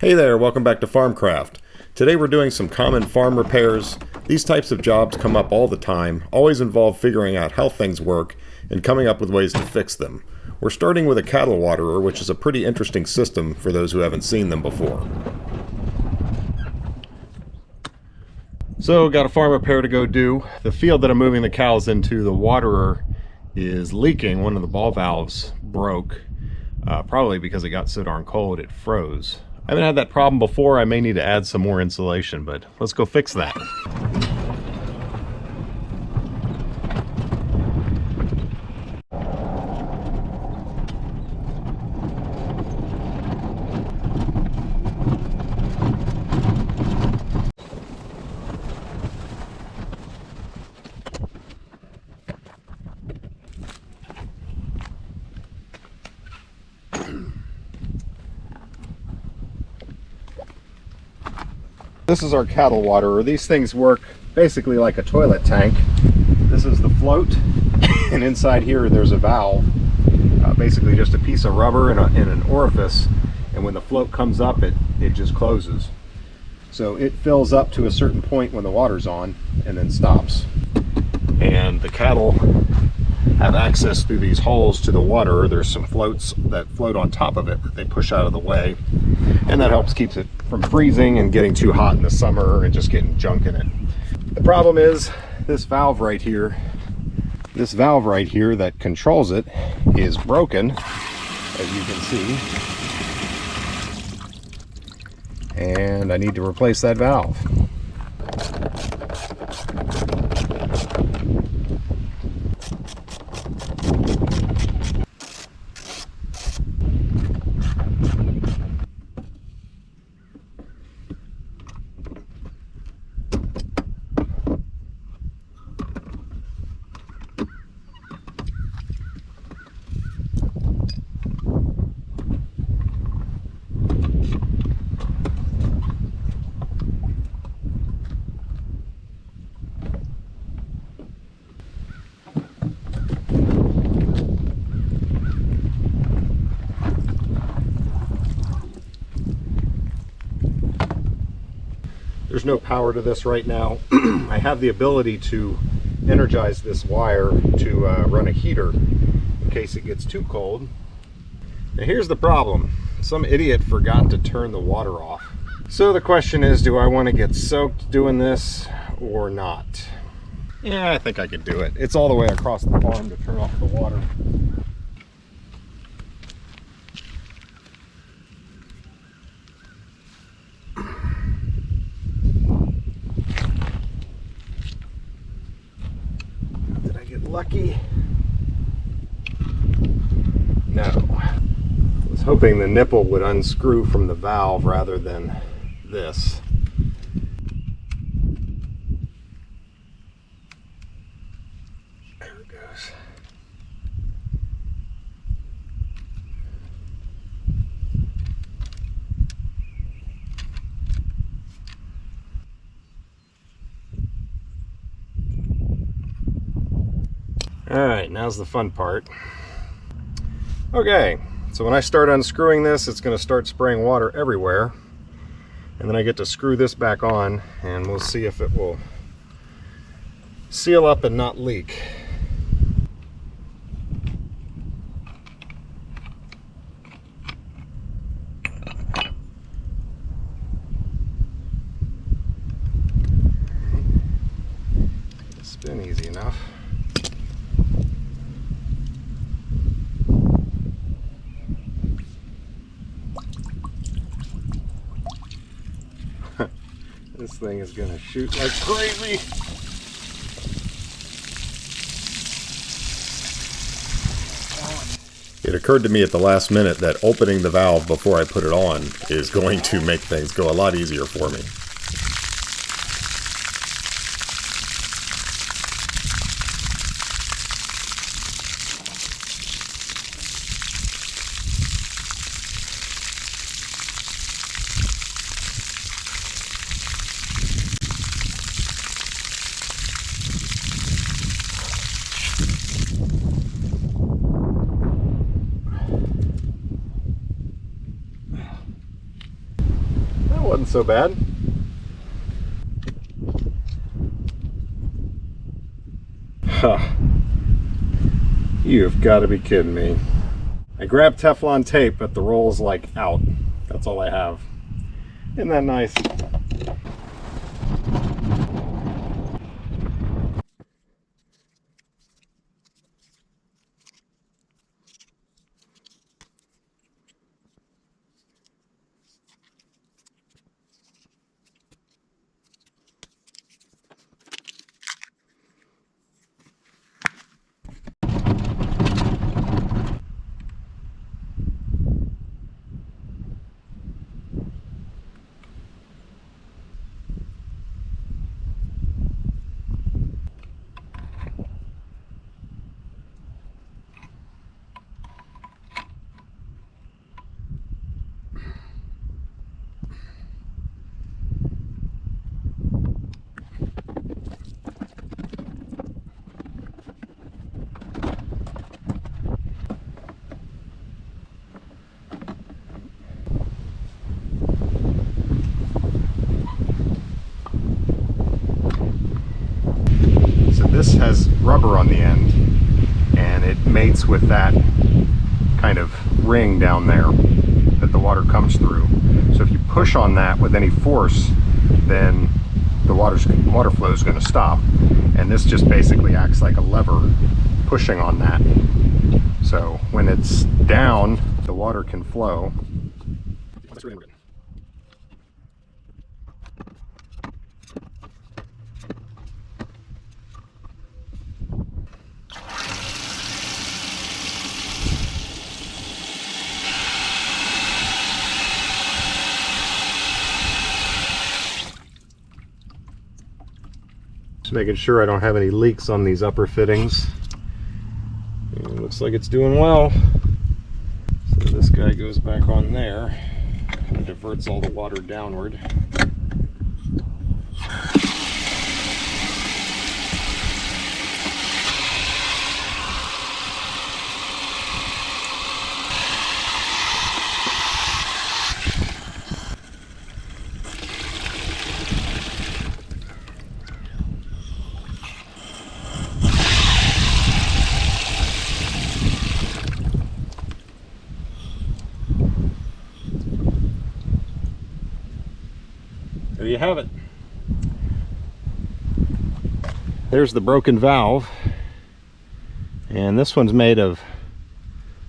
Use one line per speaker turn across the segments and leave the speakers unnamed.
Hey there, welcome back to Farmcraft. Today we're doing some common farm repairs. These types of jobs come up all the time, always involve figuring out how things work and coming up with ways to fix them. We're starting with a cattle waterer, which is a pretty interesting system for those who haven't seen them before. So got a farm repair to go do. The field that I'm moving the cows into, the waterer is leaking. One of the ball valves broke, probably because it got so darn cold it froze. I haven't had that problem before. I may need to add some more insulation, but let's go fix that. This is our cattle waterer. These things work basically like a toilet tank. This is the float, and inside here there's a valve, basically just a piece of rubber and an orifice, and when the float comes up it just closes. So it fills up to a certain point when the water's on and then stops. And the cattle have access through these holes to the water. There's some floats that float on top of it that they push out of the way, and that helps keeps it from freezing and getting too hot in the summer and just getting junk in it. The problem is this valve right here that controls it is broken, as you can see, and I need to replace that valve. There's no power to this right now. I have the ability to energize this wire to run a heater in case it gets too cold. Now here's the problem. Some idiot forgot to turn the water off. So the question is, do I want to get soaked doing this or not? Yeah, I think I could do it. It's all the way across the farm to turn off the water. Lucky? No. I was hoping the nipple would unscrew from the valve rather than this. There it goes. Alright, now's the fun part. Okay, so when I start unscrewing this, it's going to start spraying water everywhere. And then I get to screw this back on, and we'll see if it will seal up and not leak. Spin easy enough. This thing is gonna shoot like crazy. It occurred to me at the last minute that opening the valve before I put it on is going to make things go a lot easier for me. Wasn't so bad. Huh. You've got to be kidding me. I grabbed Teflon tape, but the roll's like out. That's all I have. Isn't that nice? This has rubber on the end, and it mates with that kind of ring down there that the water comes through. So if you push on that with any force, then the water flow is going to stop. And this just basically acts like a lever pushing on that. So when it's down, the water can flow. Just making sure I don't have any leaks on these upper fittings. And looks like it's doing well. So this guy goes back on there, kind of diverts all the water downward. There you have it. There's the broken valve. And this one's made of,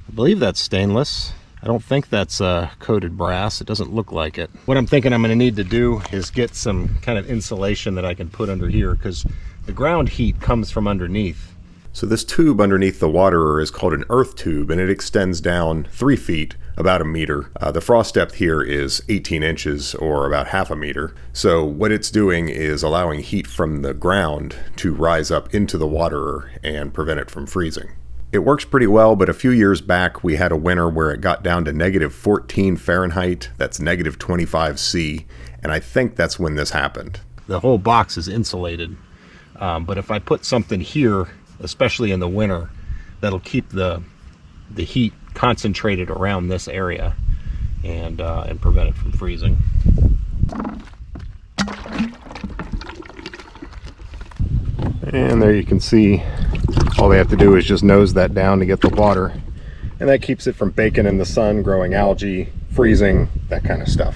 I believe that's stainless. I don't think that's coated brass. It doesn't look like it. What I'm thinking I'm going to need to do is get some kind of insulation that I can put under here, because the ground heat comes from underneath. So this tube underneath the waterer is called an earth tube, and it extends down 3 feet, about a meter. The frost depth here is 18 inches, or about half a meter. So what it's doing is allowing heat from the ground to rise up into the waterer and prevent it from freezing. It works pretty well, but a few years back we had a winter where it got down to -14 Fahrenheit, that's -25 C, and I think that's when this happened. The whole box is insulated, but if I put something here, especially in the winter, that'll keep the heat concentrated around this area and prevent it from freezing. And there you can see all they have to do is just nose that down to get the water, and that keeps it from baking in the sun, growing algae, freezing, that kind of stuff.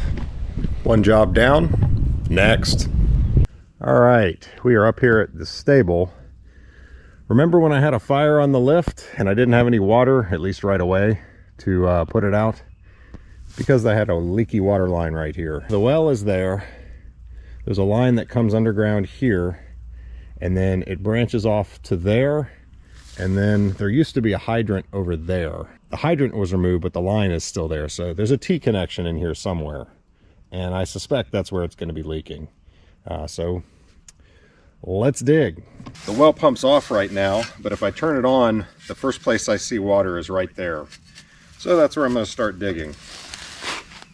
One job down. Next. All right, we are up here at the stable. Remember when I had a fire on the lift and I didn't have any water, at least right away, to put it out? Because I had a leaky water line right here. The well is there. There's a line that comes underground here, and then it branches off to there, and then there used to be a hydrant over there. The hydrant was removed, but the line is still there, so there's a T connection in here somewhere, and I suspect that's where it's going to be leaking. So let's dig. The well pumps off right now, but if I turn it on, the first place I see water is right there. So that's where I'm going to start digging.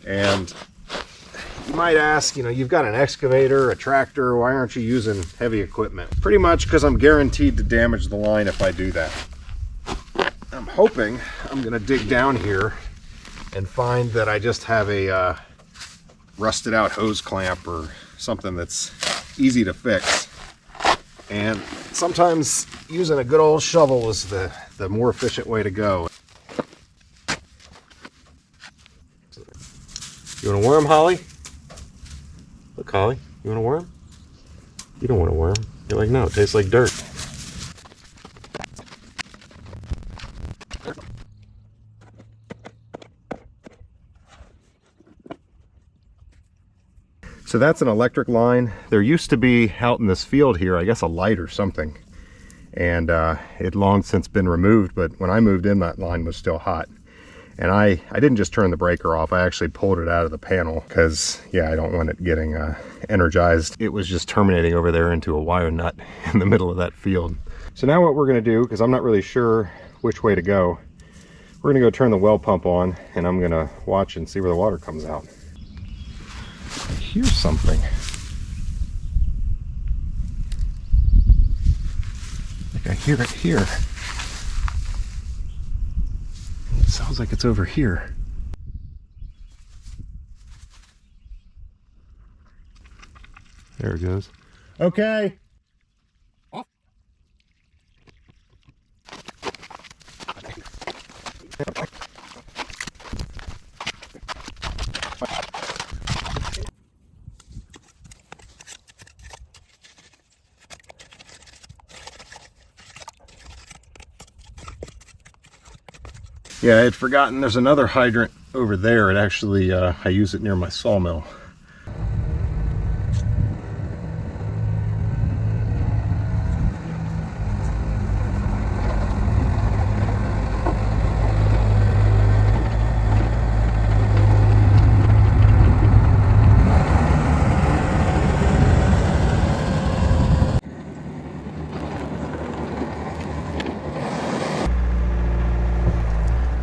And you might ask, you know, you've got an excavator, a tractor, why aren't you using heavy equipment? Pretty much because I'm guaranteed to damage the line if I do that. I'm hoping I'm going to dig down here and find that I just have a rusted out hose clamp or something that's easy to fix. And sometimes using a good old shovel is the more efficient way to go. You want a worm, Holly? Look, Holly, you want a worm? You don't want a worm. You're like, no, it tastes like dirt. So that's an electric line. There used to be out in this field here, I guess a light or something. And it long since been removed, but when I moved in, that line was still hot. And I didn't just turn the breaker off, I actually pulled it out of the panel because, yeah, I don't want it getting energized. It was just terminating over there into a wire nut in the middle of that field. So now what we're gonna do, because I'm not really sure which way to go, we're gonna go turn the well pump on and I'm gonna watch and see where the water comes out. I hear something. Like I hear it here. It sounds like it's over here. There it goes. Okay. Oh. Yeah, I had forgotten there's another hydrant over there. It actually, I use it near my sawmill.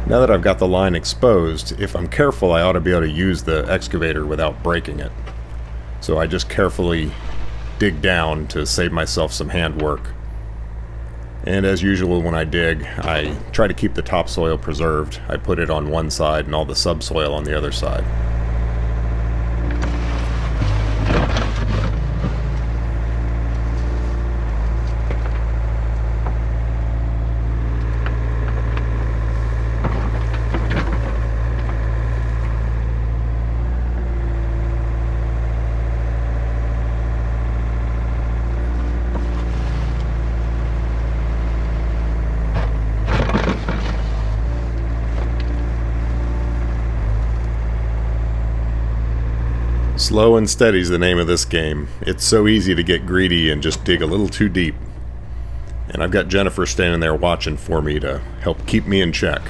Now that I've got the line exposed, if I'm careful, I ought to be able to use the excavator without breaking it. So I just carefully dig down to save myself some hand work. And as usual when I dig, I try to keep the topsoil preserved. I put it on one side and all the subsoil on the other side. Slow and steady is the name of this game. It's so easy to get greedy and just dig a little too deep. And I've got Jennifer standing there watching for me to help keep me in check.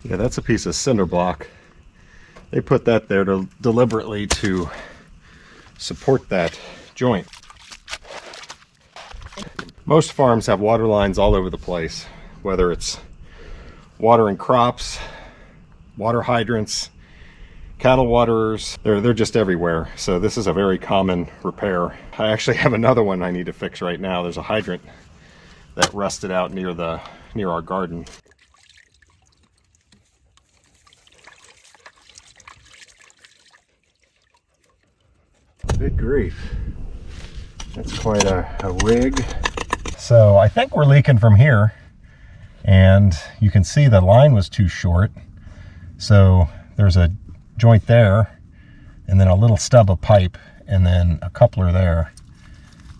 Yeah, that's a piece of cinder block. They put that there deliberately to support that joint. Most farms have water lines all over the place, whether it's watering crops, water hydrants, cattle waterers, they're just everywhere. So this is a very common repair. I actually have another one I need to fix right now. There's a hydrant that rusted out near our garden. Good grief. That's quite a rig. So I think we're leaking from here. and you can see the line was too short. So there's a joint there, and then a little stub of pipe, and then a coupler there.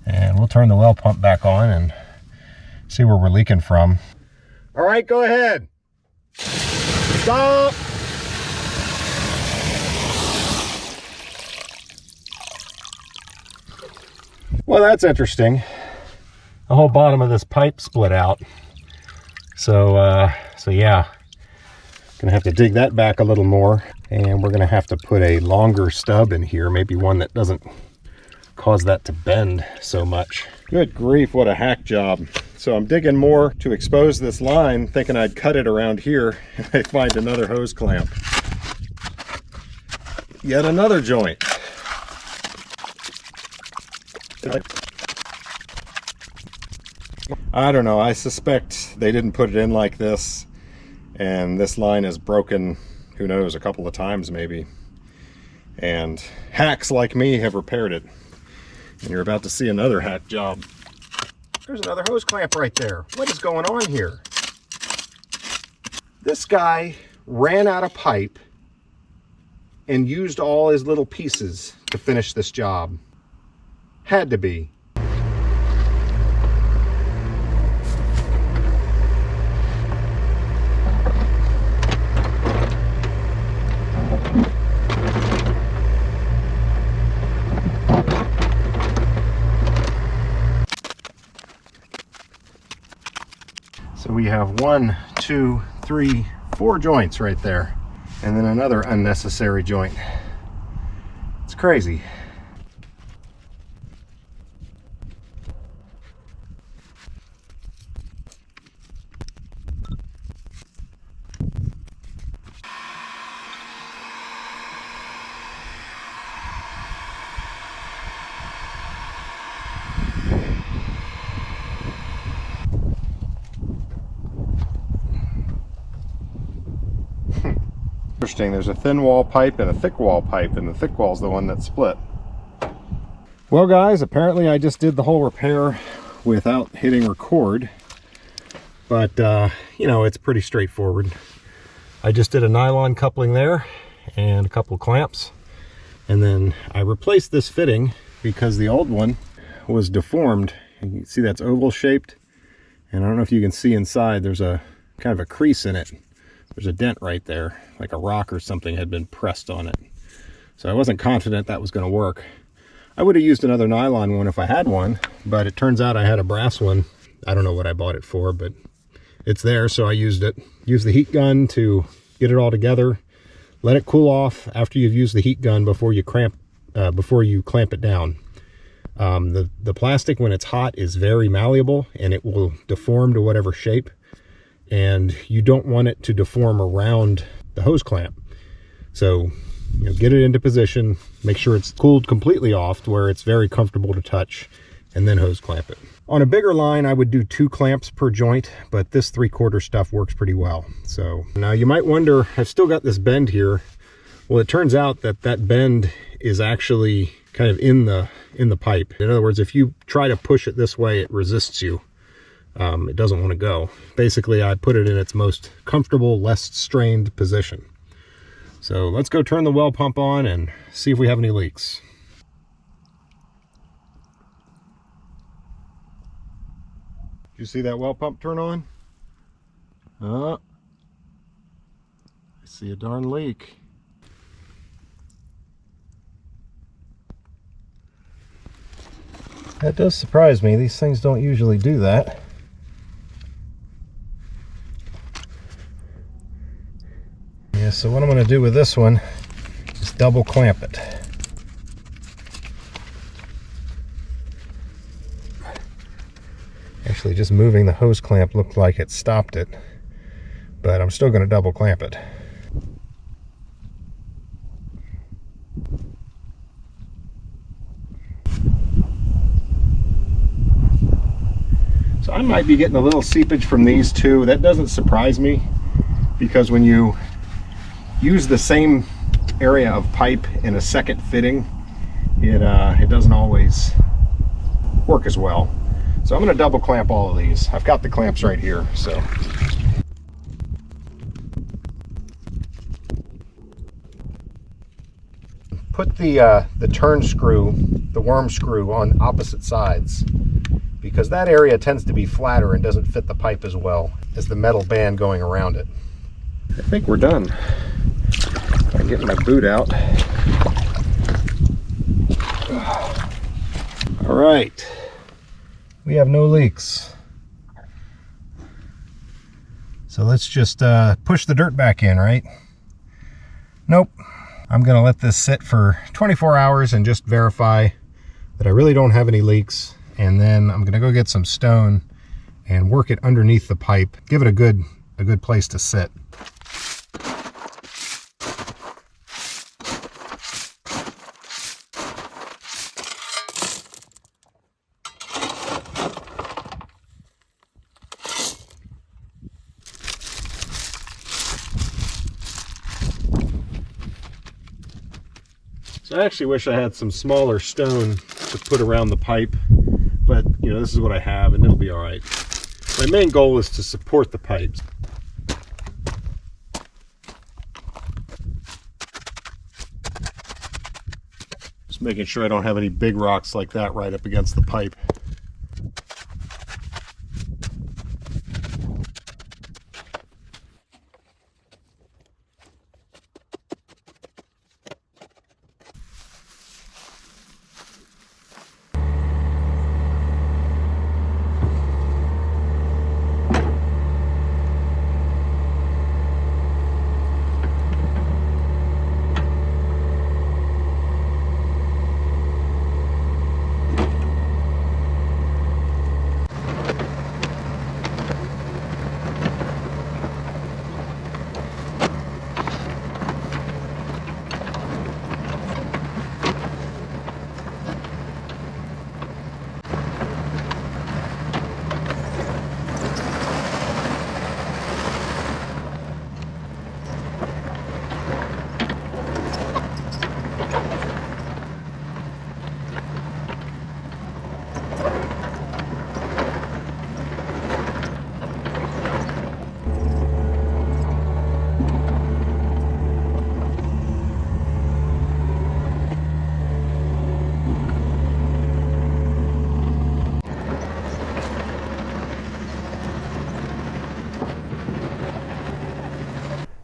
And we'll turn the well pump back on and see where we're leaking from. All right, go ahead. Stop. Well, that's interesting. The whole bottom of this pipe split out. So yeah, gonna have to dig that back a little more, and we're gonna have to put a longer stub in here, maybe one that doesn't cause that to bend so much. Good grief, what a hack job. So I'm digging more to expose this line, thinking I'd cut it around here, and I find another hose clamp. Yet another joint. I don't know, I suspect they didn't put it in like this, and this line is broken, who knows, a couple of times maybe. And hacks like me have repaired it. And you're about to see another hack job. There's another hose clamp right there. What is going on here? This guy ran out of pipe and used all his little pieces to finish this job. Had to be. So we have 1, 2, 3, 4 joints right there, and then another unnecessary joint. It's crazy. Interesting, there's a thin wall pipe and a thick wall pipe, and the thick wall is the one that split. Well guys, apparently I just did the whole repair without hitting record, but you know, it's pretty straightforward. I just did a nylon coupling there and a couple of clamps, and then I replaced this fitting because the old one was deformed. You can see that's oval shaped, and I don't know if you can see inside, there's a kind of a crease in it. There's a dent right there, like a rock or something had been pressed on it. So I wasn't confident that was going to work. I would have used another nylon one if I had one, but it turns out I had a brass one. I don't know what I bought it for, but it's there, so I used it. Used the heat gun to get it all together. Let it cool off after you've used the heat gun before you clamp it down. The plastic, when it's hot, is very malleable, and it will deform to whatever shape. And you don't want it to deform around the hose clamp. So, you know, get it into position, make sure it's cooled completely off to where it's very comfortable to touch, and then hose clamp it. On a bigger line, I would do 2 clamps per joint, but this 3/4 stuff works pretty well. So now you might wonder, I've still got this bend here. Well, it turns out that that bend is actually kind of in the pipe. In other words, if you try to push it this way, it resists you. It doesn't want to go. Basically, I put it in its most comfortable, less strained position. So let's go turn the well pump on and see if we have any leaks. Did you see that well pump turn on? I see a darn leak. That does surprise me. These things don't usually do that. Yeah, so what I'm going to do with this one is double clamp it. Actually, just moving the hose clamp looked like it stopped it, but I'm still going to double clamp it. So I might be getting a little seepage from these too. That doesn't surprise me, because when you use the same area of pipe in a second fitting, it doesn't always work as well. So I'm going to double clamp all of these. I've got the clamps right here, so put the turn screw, the worm screw, on opposite sides, because that area tends to be flatter and doesn't fit the pipe as well as the metal band going around it. I think we're done. I'm getting my boot out. All right, we have no leaks. So let's just push the dirt back in, right? Nope. I'm gonna let this sit for 24 hours and just verify that I really don't have any leaks. And then I'm gonna go get some stone and work it underneath the pipe. Give it a good place to sit. So I actually wish I had some smaller stone to put around the pipe, but you know, this is what I have and it'll be all right. My main goal is to support the pipes. Just making sure I don't have any big rocks like that right up against the pipe.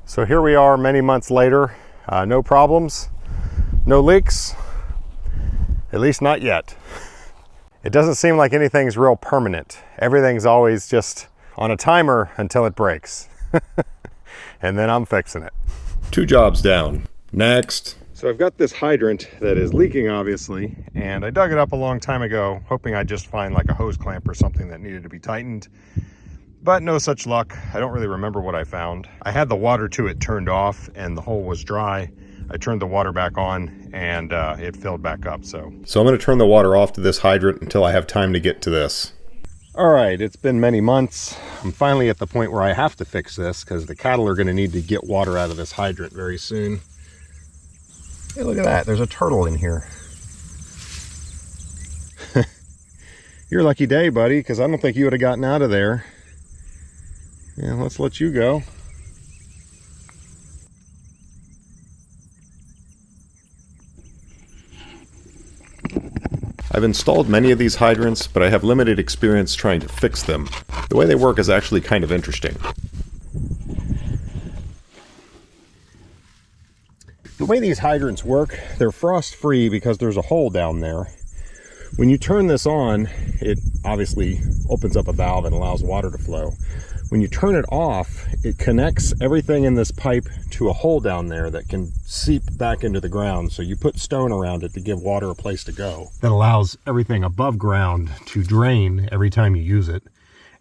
So here we are many months later, no problems, no leaks, at least not yet. It doesn't seem like anything's real permanent. Everything's always just on a timer until it breaks. And then I'm fixing it. 2 jobs down. Next. So I've got this hydrant that is leaking, obviously, and I dug it up a long time ago, hoping I'd just find like a hose clamp or something that needed to be tightened. But no such luck. I don't really remember what I found. I had the water to it turned off and the hole was dry. I turned the water back on and it filled back up. So I'm going to turn the water off to this hydrant until I have time to get to this. All right, it's been many months. I'm finally at the point where I have to fix this because the cattle are going to need to get water out of this hydrant very soon. Hey, look at that. There's a turtle in here. Your lucky day, buddy, because I don't think you would have gotten out of there. Yeah, let's let you go. I've installed many of these hydrants, but I have limited experience trying to fix them. The way they work is actually kind of interesting. The way these hydrants work, they're frost-free because there's a hole down there. When you turn this on, it obviously opens up a valve and allows water to flow. When you turn it off, it connects everything in this pipe to a hole down there that can seep back into the ground. So you put stone around it to give water a place to go. That allows everything above ground to drain every time you use it,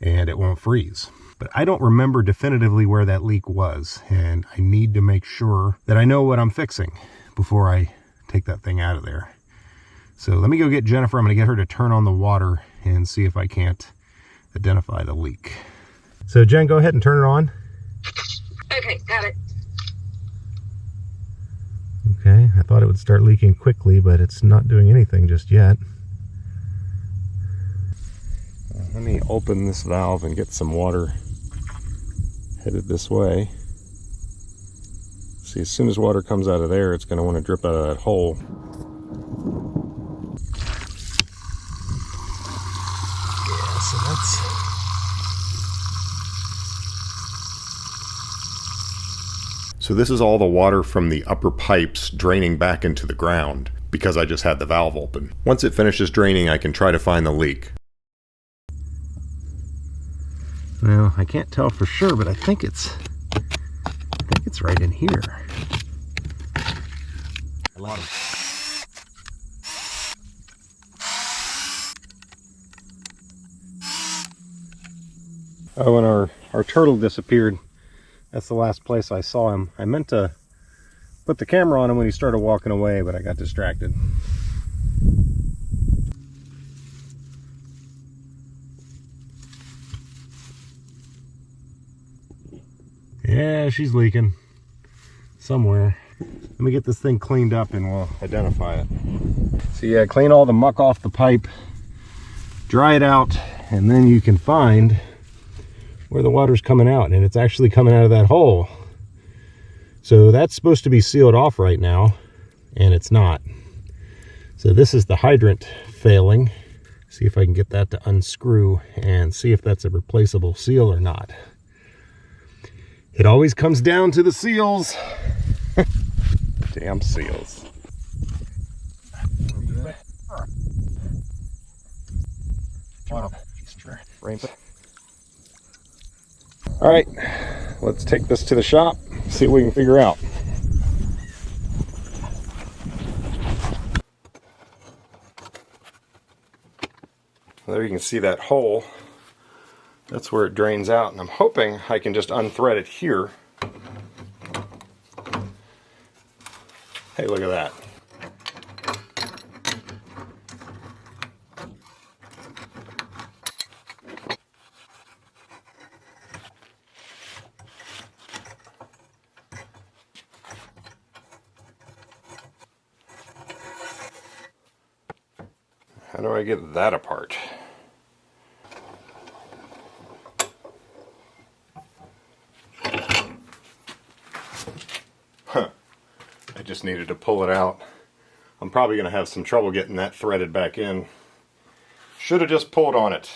and it won't freeze. But I don't remember definitively where that leak was, and I need to make sure that I know what I'm fixing before I take that thing out of there. So let me go get Jennifer. I'm going to get her to turn on the water and see if I can't identify the leak. So Jen, go ahead and turn it on.
Okay, got it.
Okay, I thought it would start leaking quickly, but it's not doing anything just yet. Let me open this valve and get some water headed this way. See, as soon as water comes out of there, it's going to want to drip out of that hole. Yeah, so So this is all the water from the upper pipes draining back into the ground because I just had the valve open. Once it finishes draining, I can try to find the leak. Well, I can't tell for sure, but I think it's right in here. Oh, and our turtle disappeared. That's the last place I saw him. I meant to put the camera on him when he started walking away, but I got distracted. Yeah, she's leaking somewhere. Let me get this thing cleaned up and we'll identify it. So yeah, clean all the muck off the pipe, dry it out, and then you can find where the water's coming out, and it's actually coming out of that hole. So that's supposed to be sealed off right now, and it's not. So this is the hydrant failing. See if I can get that to unscrew and see if that's a replaceable seal or not. It always comes down to the seals. Damn seals. All right, let's take this to the shop, see what we can figure out. There you can see that hole. That's where it drains out, and I'm hoping I can just unthread it here. Hey, look at that. How do I get that apart? Huh. I just needed to pull it out. I'm probably going to have some trouble getting that threaded back in. Should have just pulled on it.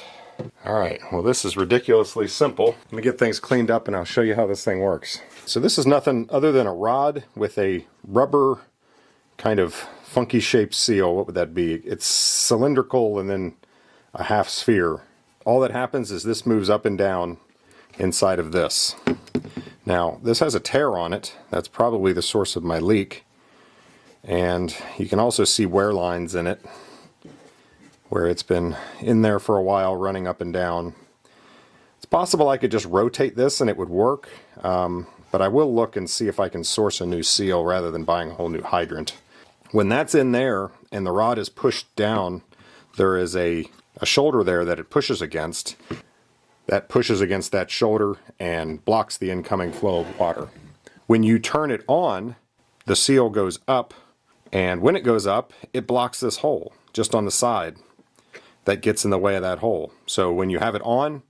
Alright, well this is ridiculously simple. Let me get things cleaned up and I'll show you how this thing works. So this is nothing other than a rod with a rubber kind of funky shaped seal. What would that be? It's cylindrical and then a half sphere. All that happens is this moves up and down inside of this. Now this has a tear on it. That's probably the source of my leak. And you can also see wear lines in it where it's been in there for a while running up and down. It's possible I could just rotate this and it would work, but I will look and see if I can source a new seal rather than buying a whole new hydrant. When that's in there and the rod is pushed down, there is a shoulder there that it pushes against. That pushes against that shoulder and blocks the incoming flow of water. When you turn it on, the seal goes up, and when it goes up, it blocks this hole just on the side that gets in the way of that hole. So when you have it on,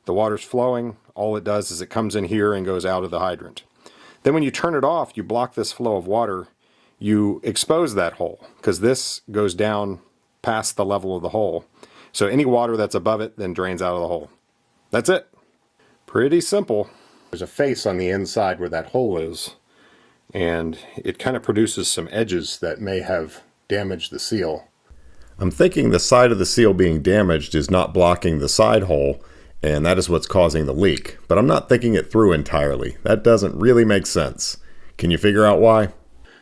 the water's flowing. All it does is it comes in here and goes out of the hydrant. Then when you turn it off, you block this flow of water. You expose that hole because this goes down past the level of the hole. So any water that's above it then drains out of the hole. That's it. Pretty simple. There's a face on the inside where that hole is, and it kind of produces some edges that may have damaged the seal. I'm thinking the side of the seal being damaged is not blocking the side hole, and that is what's causing the leak. But I'm not thinking it through entirely. That doesn't really make sense. Can you figure out why?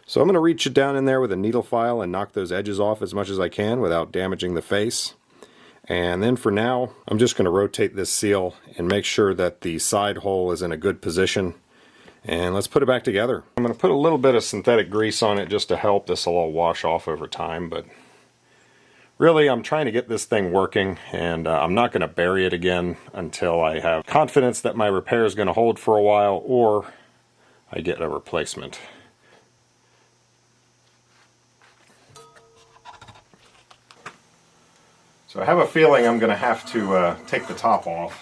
So I'm going to reach it down in there with a needle file and knock those edges off as much as I can without damaging the face. And then for now, I'm just going to rotate this seal and make sure that the side hole is in a good position. And let's put it back together. I'm going to put a little bit of synthetic grease on it just to help. This will all wash off over time, but really I'm trying to get this thing working, and I'm not going to bury it again until I have confidence that my repair is going to hold for a while or I get a replacement. So I have a feeling I'm going to have to take the top off,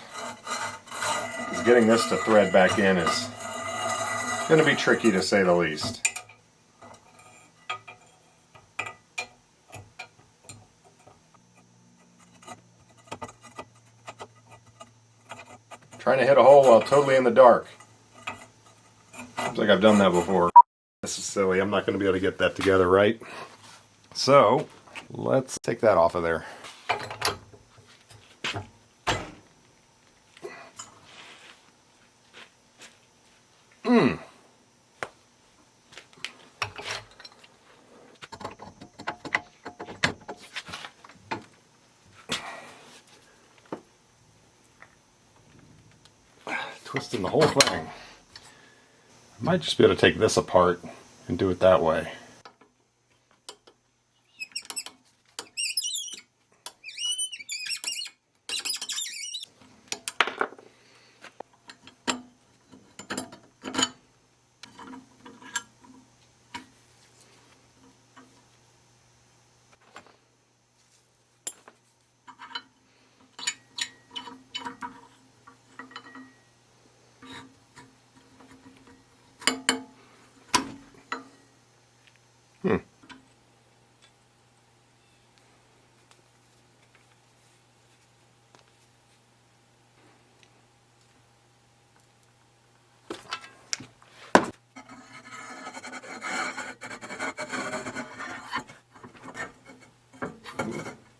because getting this to thread back in is going to be tricky to say the least. Trying to hit a hole while totally in the dark. Seems like I've done that before. This is silly. I'm not going to be able to get that together right. So, let's take that off of there. Twisting the whole thing. I might just be able to take this apart and do it that way.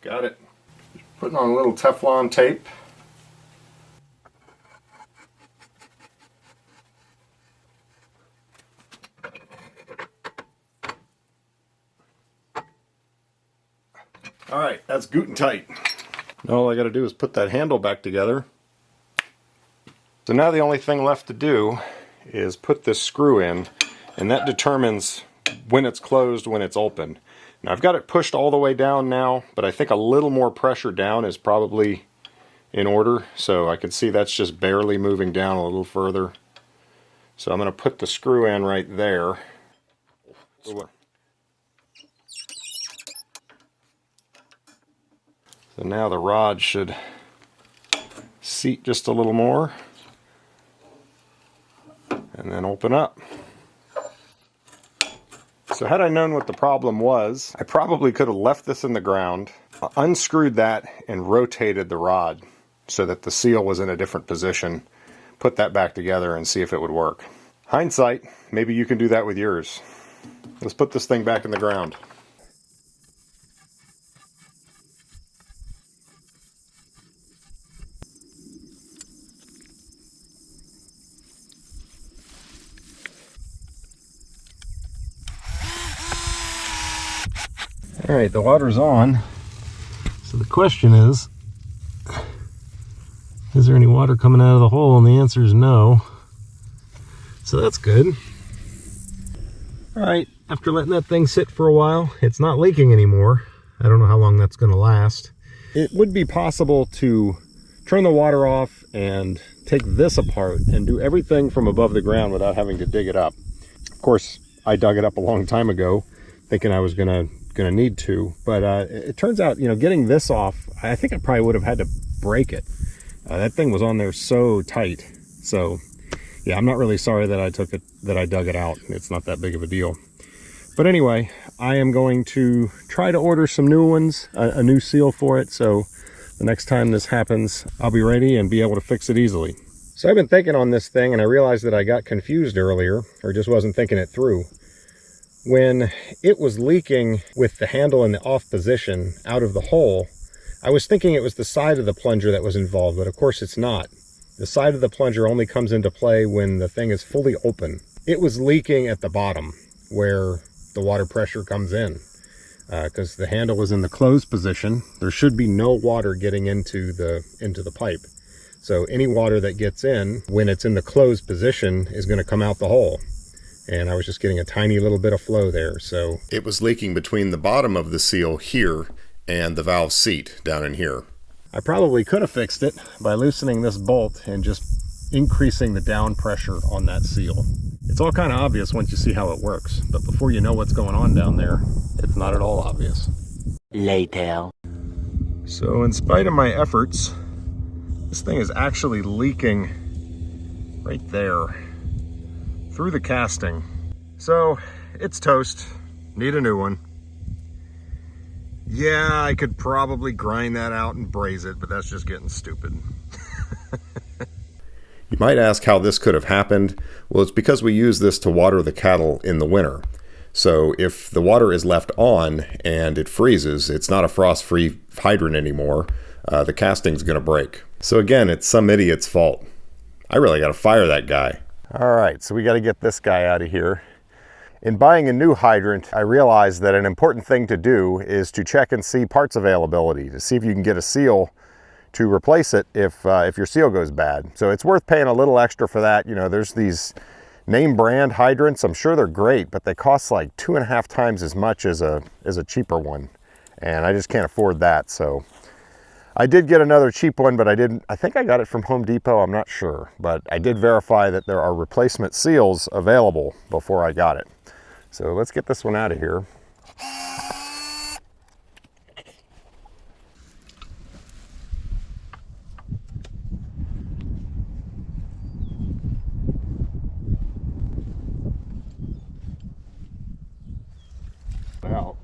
Got it. Putting on a little Teflon tape. Alright, that's good and tight. Now all I got to do is put that handle back together. So now the only thing left to do is put this screw in, and that determines when it's closed, when it's open. Now I've got it pushed all the way down now, but I think a little more pressure down is probably in order. So I can see that's just barely moving down a little further. So I'm going to put the screw in right there. So now the rod should seat just a little more and then open up. So had I known what the problem was, I probably could have left this in the ground, unscrewed that, and rotated the rod so that the seal was in a different position, put that back together and see if it would work. Hindsight, maybe you can do that with yours. Let's put this thing back in the ground. Alright, the water's on. So the question is there any water coming out of the hole? And the answer is no. So that's good. Alright, after letting that thing sit for a while, it's not leaking anymore. I don't know how long that's going to last. It would be possible to turn the water off and take this apart and do everything from above the ground without having to dig it up. Of course, I dug it up a long time ago, thinking I was gonna need to, but it turns out, you know, getting this off, I think I probably would have had to break it. That thing was on there so tight. So yeah, I'm not really sorry that I dug it out. It's not that big of a deal. But anyway, I am going to try to order some new ones, a new seal for it, so the next time this happens, I'll be ready and be able to fix it easily. So I've been thinking on this thing, and I realized that I got confused earlier, or just wasn't thinking it through. When it was leaking with the handle in the off position out of the hole, I was thinking it was the side of the plunger that was involved, but of course it's not. The side of the plunger only comes into play when the thing is fully open. It was leaking at the bottom where the water pressure comes in. Because the handle was in the closed position, there should be no water getting into the pipe. So any water that gets in when it's in the closed position is going to come out the hole. And I was just getting a tiny little bit of flow there. So it was leaking between the bottom of the seal here and the valve seat down in here. I probably could have fixed it by loosening this bolt and just increasing the down pressure on that seal. It's all kind of obvious once you see how it works, but before you know what's going on down there, it's not at all obvious.
Later.
So in spite of my efforts, this thing is actually leaking right there through the casting. So it's toast, need a new one. Yeah, I could probably grind that out and braise it, but that's just getting stupid. You might ask how this could have happened. Well, it's because we use this to water the cattle in the winter. So if the water is left on and it freezes, it's not a frost-free hydrant anymore. The casting's gonna break. So again, it's some idiot's fault. I really gotta fire that guy. All right, so we gotta get this guy out of here. In buying a new hydrant, I realized that an important thing to do is to check and see parts availability, to see if you can get a seal to replace it if your seal goes bad. So it's worth paying a little extra for that. You know, there's these name brand hydrants. I'm sure they're great, but they cost like 2.5 times as much as a cheaper one. And I just can't afford that. So I did get another cheap one, but I think I got it from Home Depot. I'm not sure, but I did verify that there are replacement seals available before I got it. So let's get this one out of here. Out.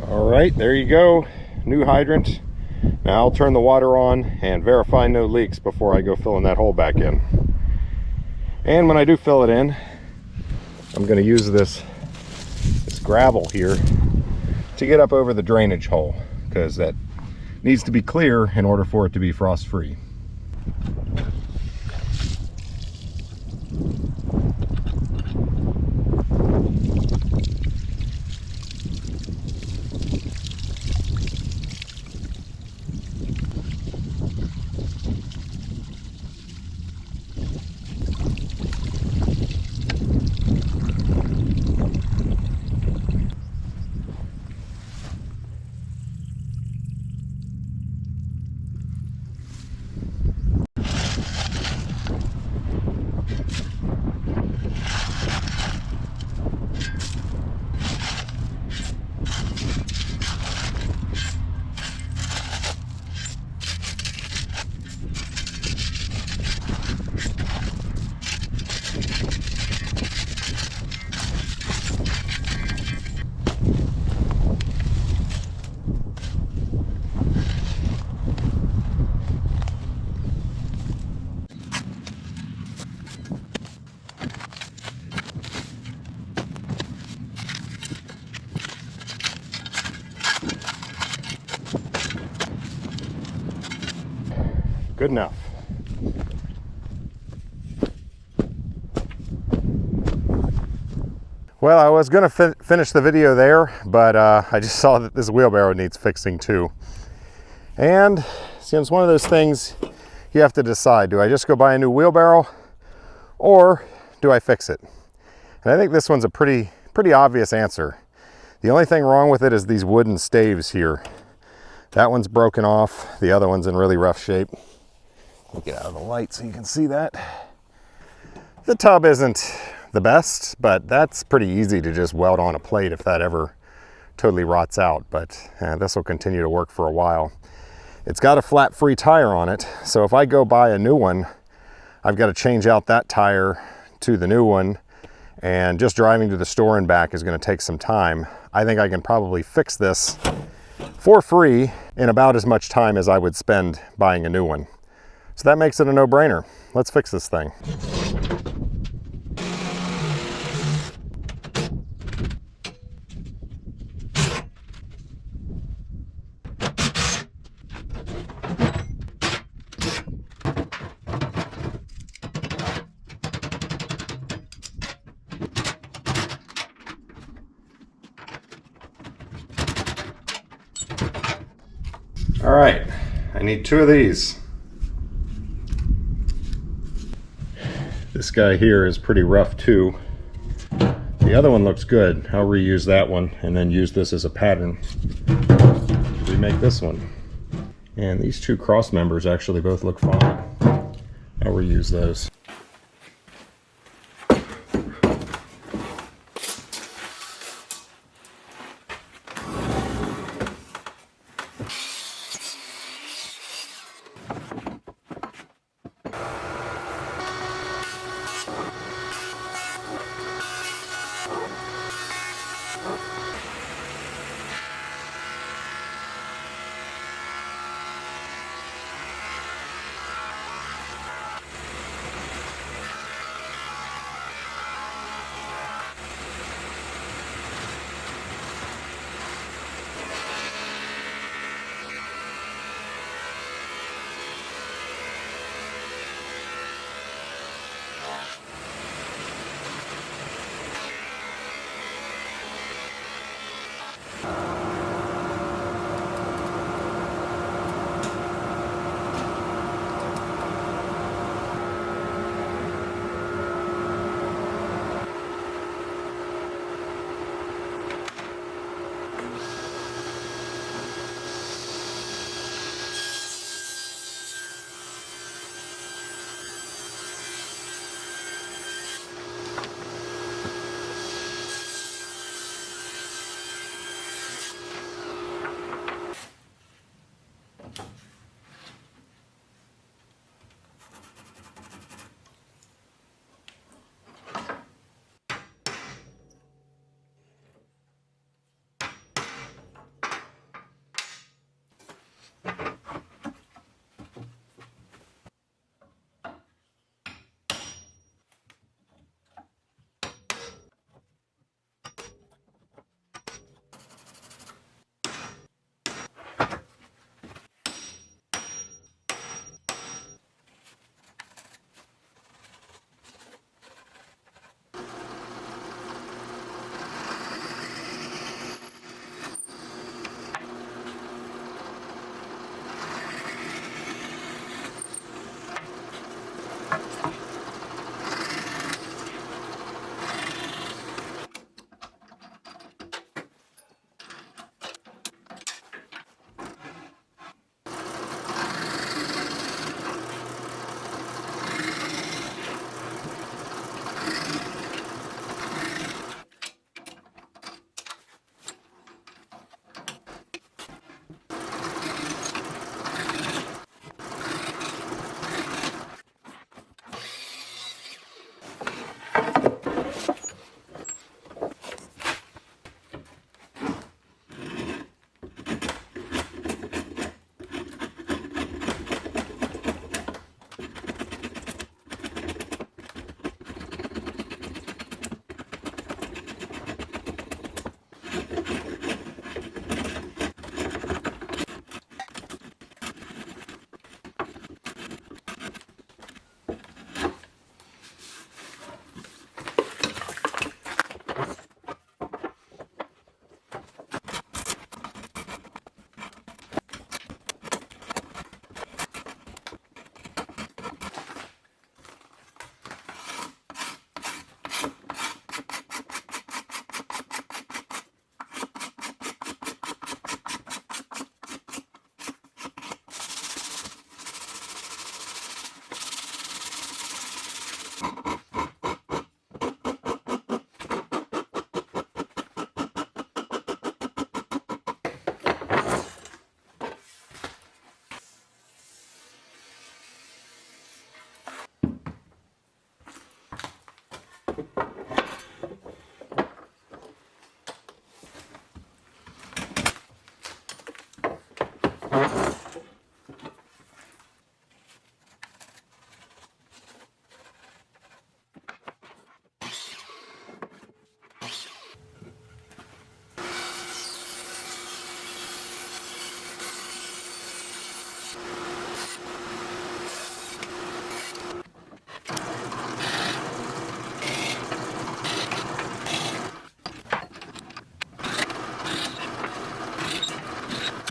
All right, there you go, new hydrant. Now I'll turn the water on and verify no leaks before I go filling that hole back in. And when I do fill it in, I'm going to use this gravel here to get up over the drainage hole, because that needs to be clear in order for it to be frost free. Good enough. Well, I was going to finish the video there, but I just saw that this wheelbarrow needs fixing too. And see, it's one of those things you have to decide. Do I just go buy a new wheelbarrow or do I fix it? And I think this one's a pretty obvious answer. The only thing wrong with it is these wooden staves here. That one's broken off. The other one's in really rough shape. Let me get out of the light so you can see that. The tub isn't the best, but that's pretty easy to just weld on a plate if that ever totally rots out. But this will continue to work for a while. It's got a flat free tire on it, so if I go buy a new one, I've got to change out that tire to the new one, and just driving to the store and back is going to take some time. I think I can probably fix this for free in about as much time as I would spend buying a new one. So that makes it a no-brainer. Let's fix this thing. All right, I need 2 of these. This guy here is pretty rough too. The other one looks good. I'll reuse that one and then use this as a pattern to remake this one. And these 2 cross members actually both look fine. I'll reuse those.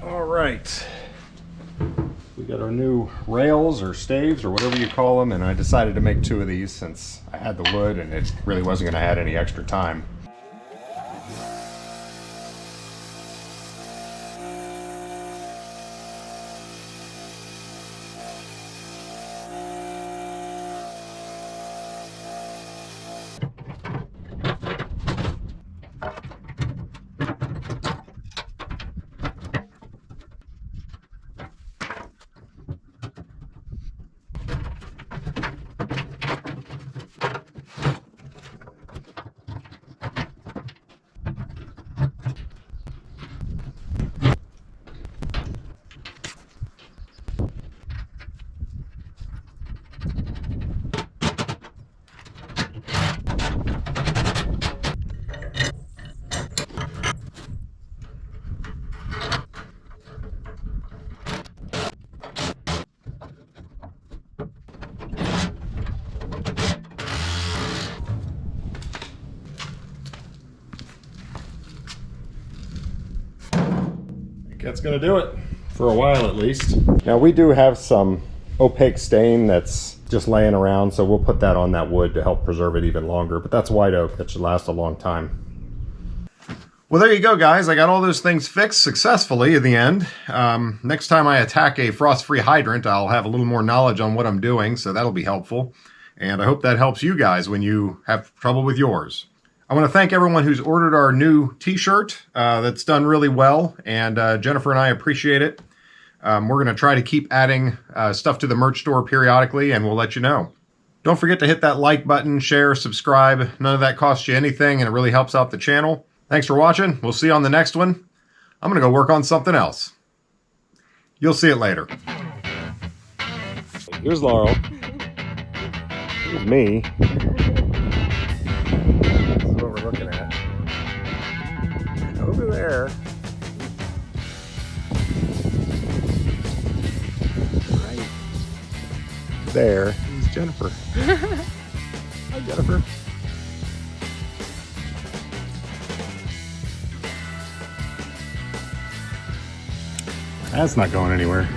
All right,
got our new rails or staves or whatever you call them, and I decided to make 2 of these since I had the wood and it really wasn't going to add any extra time. That's gonna do it for a while at least. Now we do have some opaque stain that's just laying around, so we'll put that on that wood to help preserve it even longer, but that's white oak. That should last a long time. Well, there you go, guys. I got all those things fixed successfully in the end. Next time I attack a frost-free hydrant, I'll have a little more knowledge on what I'm doing, so that'll be helpful. And I hope that helps you guys when you have trouble with yours. I want to thank everyone who's ordered our new t-shirt. That's done really well, and Jennifer and I appreciate it. We're going to try to keep adding stuff to the merch store periodically, and we'll let you know. Don't forget to hit that like button, share, subscribe. None of that costs you anything, and it really helps out the channel. Thanks for watching. We'll see you on the next one. I'm going to go work on something else. You'll see it later. Here's Laurel. Here's me. What we're looking at. And over there, right there is Jennifer. Hi, Jennifer. That's not going anywhere.